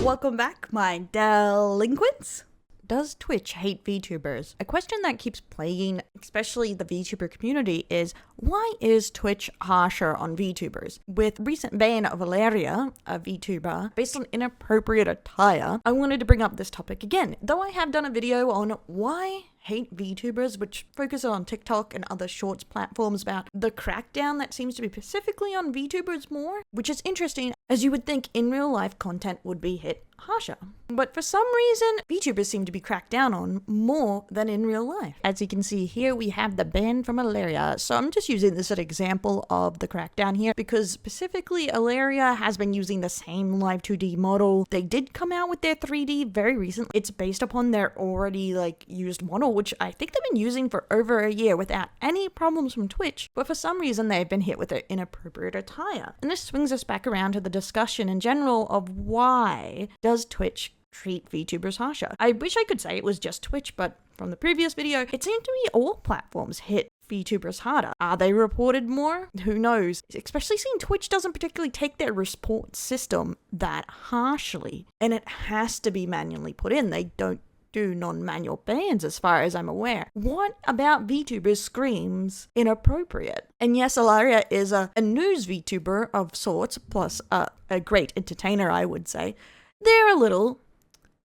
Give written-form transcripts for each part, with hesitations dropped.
Welcome back, my delinquents. Does Twitch hate VTubers? A question that keeps plaguing especially the VTuber community is, why is Twitch harsher on VTubers? With recent ban of Valeria, a VTuber, based on inappropriate attire, I wanted to bring up this topic again. Though I have done a video on why hate VTubers, which focus on TikTok and other shorts platforms, about the crackdown that seems to be specifically on VTubers more, which is interesting, as you would think in real life content would be hit harsher. But for some reason, VTubers seem to be cracked down on more than in real life. As you can see here, we have the ban from Ilaria. So I'm just using this as an example of the crackdown here, because specifically Ilaria has been using the same live 2D model. They did come out with their 3D very recently. It's based upon their already used model, which I think they've been using for over a year without any problems from Twitch. But for some reason, they've been hit with an inappropriate attire. And this swings us back around to the discussion in general of why does Twitch treat VTubers harsher? I wish I could say it was just Twitch, but from the previous video, it seemed to be all platforms hit VTubers harder. Are they reported more? Who knows? Especially seeing Twitch doesn't particularly take their report system that harshly, and it has to be manually put in. They don't do non-manual bans as far as I'm aware. What about VTubers screams inappropriate? And yes, Ilaria is a news VTuber of sorts, plus a great entertainer, I would say. They're a little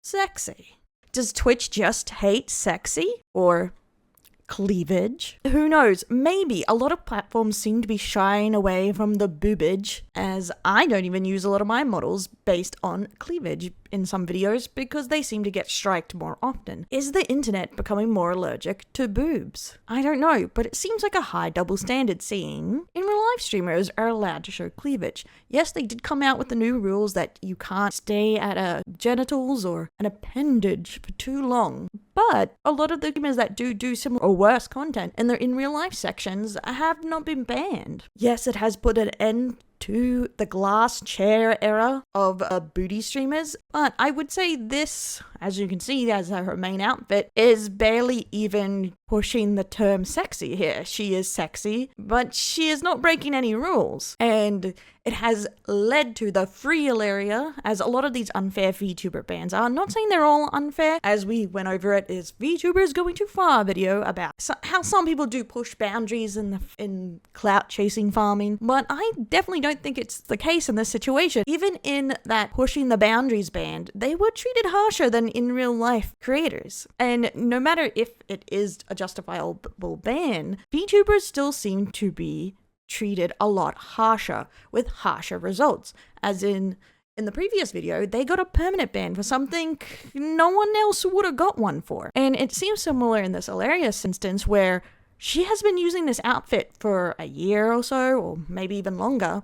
sexy. Does Twitch just hate sexy? Or cleavage? Who knows? Maybe. A lot of platforms seem to be shying away from the boobage, as I don't even use a lot of my models based on cleavage in some videos because they seem to get striked more often. Is the internet becoming more allergic to boobs? I don't know, but it seems like a high double standard seeing in real life streamers are allowed to show cleavage. Yes, they did come out with the new rules that you can't stay at a genitals or an appendage for too long, but a lot of the gamers that do similar or worse content in their in real life sections have not been banned. Yes, it has put an end to the glass chair era of booty streamers, but I would say this, as you can see as her main outfit, is barely even pushing the term sexy here. She is sexy, but she is not breaking any rules, and it has led to the free area, as a lot of these unfair VTuber bans are. I'm not saying they're all unfair, as we went over it is VTubers Going Too Far video about how some people do push boundaries in clout chasing farming, but I definitely don't think it's the case in this situation. Even in that pushing the boundaries band, they were treated harsher than in real life creators. And no matter if it is a justifiable ban, VTubers still seem to be treated a lot harsher, with harsher results. As in the previous video, they got a permanent ban for something no one else would have got one for. And it seems similar in this hilarious instance where she has been using this outfit for a year or so, or maybe even longer,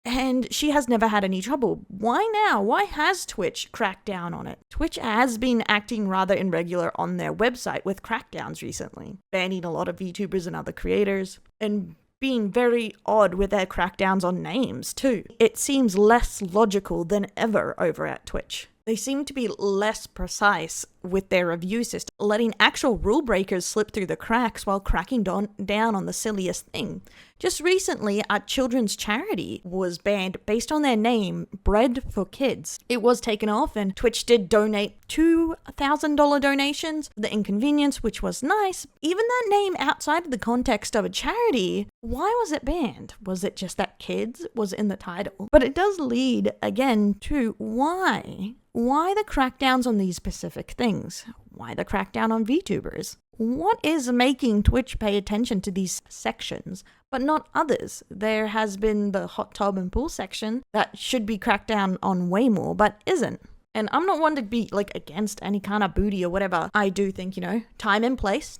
and she has never had any trouble. Why now? Why has Twitch cracked down on it? Twitch has been acting rather irregular on their website with crackdowns recently, banning a lot of VTubers and other creators, and being very odd with their crackdowns on names too. It seems less logical than ever over at Twitch. They seem to be less precise with their review system, letting actual rule breakers slip through the cracks while cracking down on the silliest thing. Just recently, a children's charity was banned based on their name, Bread for Kids. It was taken off, and Twitch did donate $2,000 donations for the inconvenience, which was nice. Even that name outside of the context of a charity, why was it banned? Was it just that kids was in the title? But it does lead, again, to why? Why the crackdowns on these specific things? Why the crackdown on VTubers? What is making Twitch pay attention to these sections, but not others? There has been the hot tub and pool section that should be cracked down on way more, but isn't. And I'm not one to be against any kind of booty or whatever. I do think, time and place,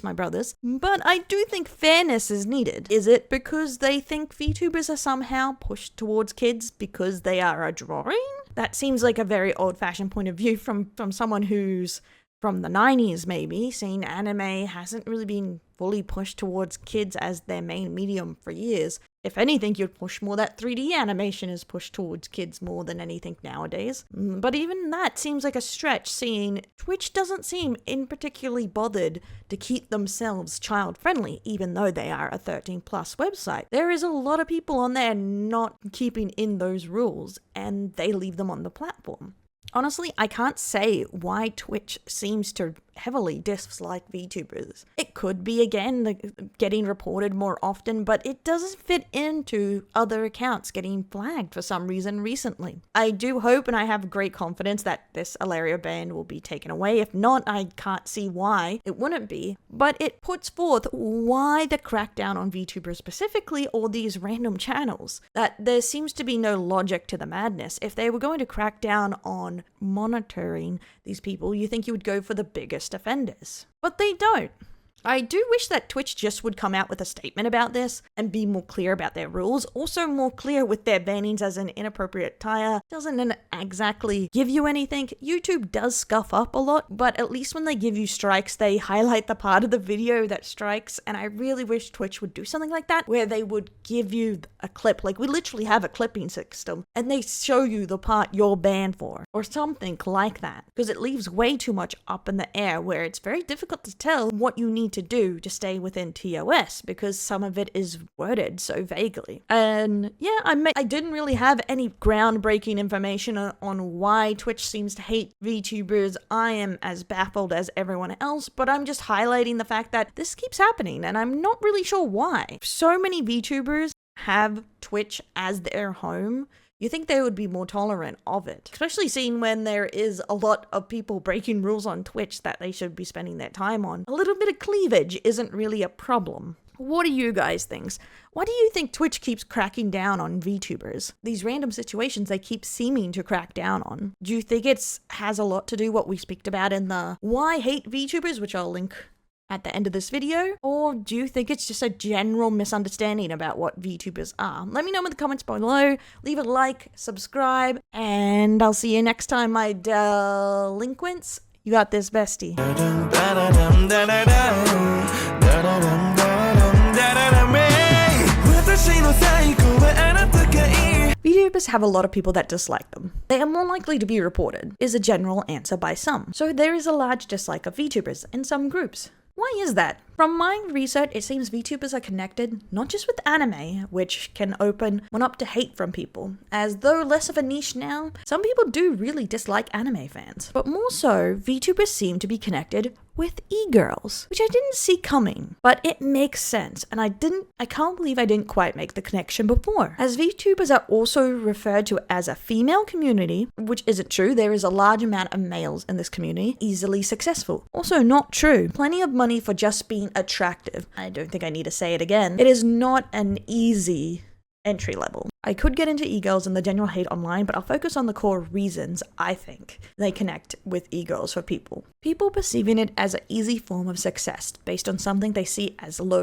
my brothers. But I do think fairness is needed. Is it because they think VTubers are somehow pushed towards kids because they are a drawing? That seems like a very old-fashioned point of view from someone who's from the 90s maybe, seeing anime hasn't really been fully pushed towards kids as their main medium for years. If anything, you'd push more that 3D animation is pushed towards kids more than anything nowadays. But even that seems like a stretch, seeing Twitch doesn't seem in particularly bothered to keep themselves child-friendly, even though they are a 13+ website. There is a lot of people on there not keeping in those rules, and they leave them on the platform. Honestly, I can't say why Twitch seems to heavily dislike VTubers. It could be, again, getting reported more often, but it doesn't fit into other accounts getting flagged for some reason recently. I do hope, and I have great confidence, that this Ilaria ban will be taken away. If not, I can't see why it wouldn't be. But it puts forth why the crackdown on VTubers specifically, or these random channels. That there seems to be no logic to the madness. If they were going to crack down on monitoring these people, you think you would go for the biggest offenders. But they don't. I do wish that Twitch just would come out with a statement about this and be more clear about their rules. Also more clear with their bannings as an inappropriate attire. Doesn't exactly give you anything. YouTube does scuff up a lot, but at least when they give you strikes, they highlight the part of the video that strikes. And I really wish Twitch would do something like that, where they would give you a clip. Like, we literally have a clipping system, and they show you the part you're banned for, or something like that. Because it leaves way too much up in the air, where it's very difficult to tell what you need to do to stay within TOS, because some of it is worded so vaguely. And yeah, I didn't really have any groundbreaking information on why Twitch seems to hate VTubers. I am as baffled as everyone else, but I'm just highlighting the fact that this keeps happening, and I'm not really sure why. So many VTubers have Twitch as their home. You think they would be more tolerant of it, especially seeing when there is a lot of people breaking rules on Twitch that they should be spending their time on. A little bit of cleavage isn't really a problem. What do you guys think? Why do you think Twitch keeps cracking down on VTubers? These random situations they keep seeming to crack down on. Do you think it has a lot to do what we speak about in the Why Hate VTubers, which I'll link at the end of this video? Or do you think it's just a general misunderstanding about what VTubers are? Let me know in the comments below. Leave a like, subscribe, and I'll see you next time, my delinquents. You got this, bestie. VTubers have a lot of people that dislike them. They are more likely to be reported, is a general answer by some. So there is a large dislike of VTubers in some groups. Why is that? From my research, it seems VTubers are connected not just with anime, which can open one up to hate from people, as though less of a niche now, some people do really dislike anime fans. But more so, VTubers seem to be connected with e-girls, which I didn't see coming, but it makes sense, and I can't believe I didn't quite make the connection before. As VTubers are also referred to as a female community, which isn't true, there is a large amount of males in this community, easily successful. Also not true. Plenty of money for just being attractive. I don't think I need to say it again. It is not an easy entry level. I could get into e-girls and the general hate online, but I'll focus on the core reasons I think they connect with e-girls for people. People perceiving it as an easy form of success based on something they see as low